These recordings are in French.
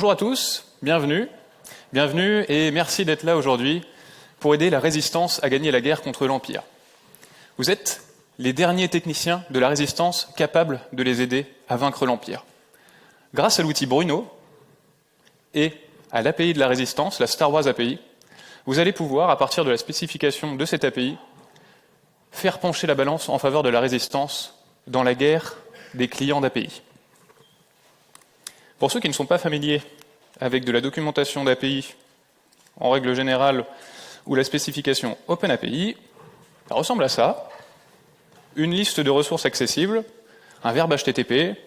Bonjour à tous, bienvenue et merci d'être là aujourd'hui pour aider la résistance à gagner la guerre contre l'Empire. Vous êtes les derniers techniciens de la résistance capables de les aider à vaincre l'Empire. Grâce à l'outil Bruno et à l'API de la résistance, la Star Wars API, vous allez pouvoir, à partir de la spécification de cette API, faire pencher la balance en faveur de la résistance dans la guerre des clients d'API. Pour ceux qui ne sont pas familiers avec de la documentation d'API, en règle générale, ou la spécification OpenAPI, ça ressemble à ça. Une liste de ressources accessibles, un verbe HTTP,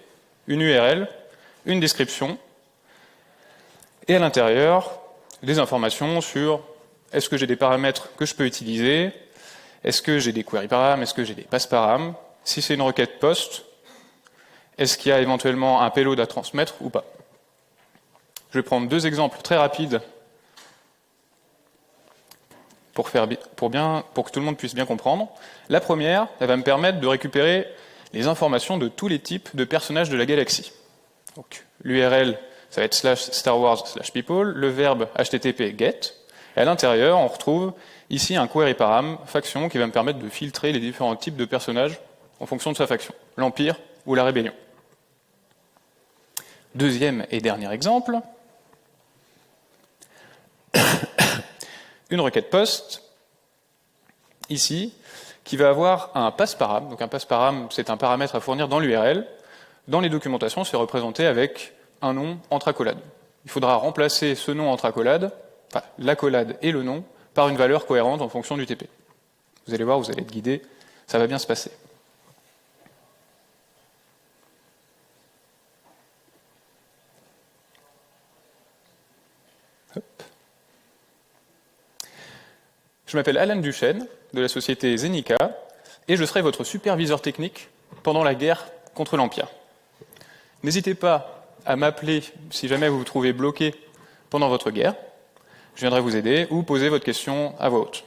une URL, une description, et à l'intérieur, des informations sur est-ce que j'ai des paramètres que je peux utiliser, est-ce que j'ai des query param, est-ce que j'ai des pass param, si c'est une requête POST, est-ce qu'il y a éventuellement un payload à transmettre ou pas. Je vais prendre deux exemples très rapides pour que tout le monde puisse bien comprendre. La première, elle va me permettre de récupérer les informations de tous les types de personnages de la galaxie. Donc, l'URL, ça va être /StarWars/people, le verbe HTTP get, et à l'intérieur, on retrouve ici un query param faction qui va me permettre de filtrer les différents types de personnages en fonction de sa faction, l'Empire ou la Rébellion. Deuxième et dernier exemple, une requête POST, ici, qui va avoir un pass param. Donc un pass param, c'est un paramètre à fournir dans l'URL. Dans les documentations, c'est représenté avec un nom entre accolades. Il faudra remplacer ce nom entre accolades, enfin l'accolade et le nom, par une valeur cohérente en fonction du TP. Vous allez voir, vous allez être guidé, ça va bien se passer. Hop. Je m'appelle Alan Duchesne, de la société Zenica, et je serai votre superviseur technique pendant la guerre contre l'Empire. N'hésitez pas à m'appeler si jamais vous vous trouvez bloqué pendant votre guerre. Je viendrai vous aider ou poser votre question à voix haute.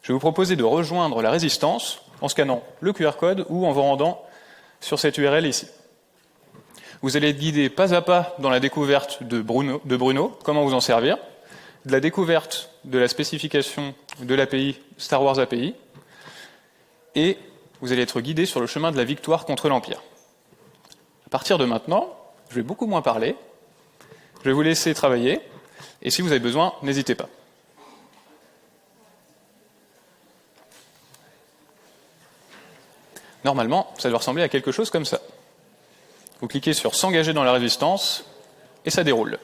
Je vais vous proposer de rejoindre la résistance en scannant le QR code ou en vous rendant sur cette URL ici. Vous allez être guidé pas à pas dans la découverte de Bruno, comment vous en servir, de la découverte de la spécification de l'API Star Wars API, et vous allez être guidé sur le chemin de la victoire contre l'Empire. À partir de maintenant, je vais beaucoup moins parler, je vais vous laisser travailler, et si vous avez besoin, n'hésitez pas. Normalement, ça doit ressembler à quelque chose comme ça. Vous cliquez sur « S'engager dans la résistance » et ça déroule.